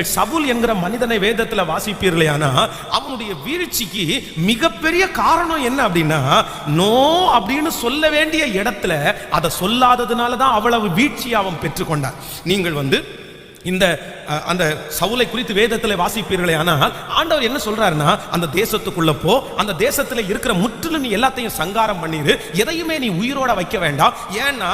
நீங்கள் சவுல் என்கிற மனிதனை வேதத்தில் வாசிப்பீர்களே, ஆனா அவனுடைய வீழ்ச்சிக்கு மிகப்பெரிய காரணம் என்ன அப்படின்னா, நோ அப்படின்னு சொல்ல வேண்டிய இடத்துல அதை சொல்லாததுனால தான் அவ்வளவு வீழ்ச்சியை அவன் பெற்றுக்கொண்டான். நீங்கள் இந்த அந்த சவுலை குறித்து வேதத்தில் வாசிப்பீர்களே, ஆனால் ஆண்டவர் என்ன சொல்றாருன்னா, அந்த தேசத்துக்குள்ள போ, அந்த தேசத்துல இருக்கிற முற்றிலும் நீ எல்லாத்தையும் சங்காரம் பண்ணிரு, எதையுமே நீ உயிரோட வைக்க வேண்டாம். ஏன்னா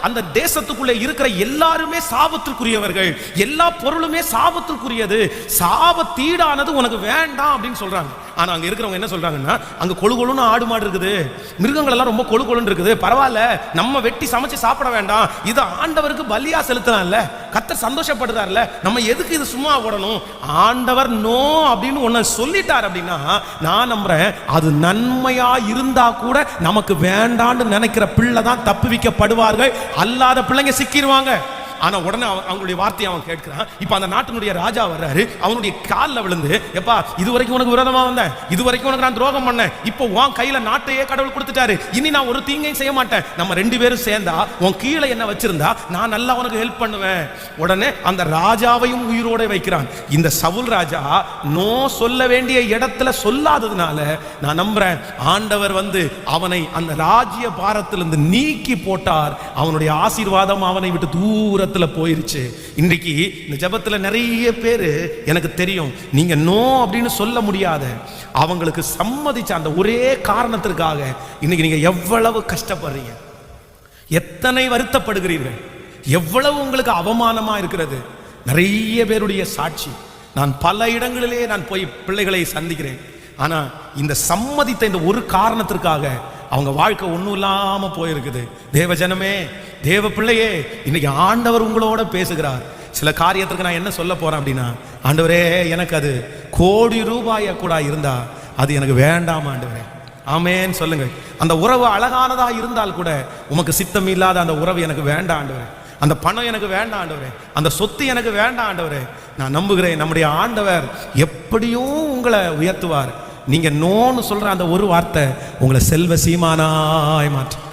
அந்த தேசத்துக்குள்ள இருக்கிற எல்லாருமே சாபத்திற்குரியவர்கள், எல்லா பொருளுமே சாபத்திற்குரியது, சாபத்தீடானது உனக்கு வேண்டாம் அப்படின்னு சொல்றாங்க. ஆனா அங்க இருக்கிறவங்க என்ன சொல்றாங்கன்னா, அங்க கொழு கொழுன்னு ஆடு மாடு இருக்குது, மிருகங்கள் எல்லாம் ரொம்ப கொழு கொழுன்னு இருக்குது, பரவாயில்ல நம்ம வெட்டி சமைச்சு சாப்பிட வேண்டாம், இது ஆண்டவருக்கு பலியா செலுத்தலாம்ல, கர்த்தர் சந்தோஷப்படுறாருல, நம்ம எதுக்கு இது சும்மா ஓடணும்? ஆண்டவர் நோ அப்படின்னு ஒன்ன சொல்லிட்டார் அப்படின்னா நான் நம்புறேன், அது நன்மையா இருந்தா கூட நமக்கு வேண்டான்னு நினைக்கிற பிள்ளை தான் தப்புவிக்கப்படுவார்கள், அல்லாத பிள்ளைங்க சிக்கிடுவாங்க. ஆனா உடனே அவங்களுடைய வார்த்தையை அவன் கேட்கிறான். இப்ப அந்த நாட்டினுடைய ராஜா வர்றாரு, அவனுடைய காலில் விழுந்து, எப்பா இது வரைக்கும் உனக்கு விரோதமா வந்தேன், இது வரைக்கும் உனக்கு நான் துரோகம் பண்ணேன், இப்போ உன் கையில நாட்டையே கடவுள் கொடுத்துட்டாரு, இனி நான் ஒரு தீங்கையும் செய்ய மாட்டேன், நம்ம ரெண்டு பேரும் சேர்ந்தா உன் கீழே என்ன வச்சிருந்தா நான் நல்லா உனக்கு ஹெல்ப் பண்ணுவேன். உடனே அந்த ராஜாவையும் உயிரோட வைக்கிறான். இந்த சவுல் ராஜா நோ சொல்ல வேண்டிய இடத்துல சொல்லாததுனால நான் நம்புறேன், ஆண்டவர் அவனை அந்த ராஜ்ய பாரத்திலிருந்து நீக்கி போட்டார். அவனுடைய ஆசீர்வாதம் அவனை விட்டு தூர போயிருச்சு. இன்றைக்கு இந்த ஜெபத்துல நிறைய பேர் எனக்கு தெரியும், நீங்க நோ அப்படின்னு சொல்ல முடியாத, அவங்களுக்கு சம்மதிச்ச அந்த ஒரே காரணத்திற்காக இன்னைக்கு நீங்க எவ்வளவு கஷ்டப்படுறீங்க, எத்தனை வருத்தப்படுகிறீர்கள், எவ்வளவு உங்களுக்கு அவமானமா இருக்கிறது. நிறைய பேருடைய சாட்சி நான் பல இடங்களிலே நான் போய் பிள்ளைகளை சந்திக்கிறேன். ஆனா இந்த சம்மதித்த இந்த ஒரு காரணத்திற்காக அவங்க வாழ்க்கை ஒன்றும் இல்லாம போயிருக்குது. தேவ ஜனமே, தேவ பிள்ளையே, இன்னைக்கு ஆண்டவர் உங்களோட பேசுகிறார். சில காரியத்திற்கு நான் என்ன சொல்ல போறேன் அப்படின்னா, ஆண்டவரே எனக்கு அது கோடி ரூபாயா கூட இருந்தா அது எனக்கு வேண்டாம் ஆண்டவரே. ஆமேன்னு சொல்லுங்க. அந்த உறவு அழகானதா இருந்தால் கூட உமக்கு சித்தம் இல்லாத அந்த உறவு எனக்கு வேண்டாம் ஆண்டவரே, அந்த பணம் எனக்கு வேண்டாம் ஆண்டவரே, அந்த சொத்து எனக்கு வேண்டாம் ஆண்டவரே. நான் நம்புகிறேன் நம்முடைய ஆண்டவர் எப்படியும் உங்களை உயர்த்துவார். நீங்க நோன்னு சொல்ற அந்த ஒரு வார்த்தை உங்களை செல்வ சீமானாய் மாற்றும்.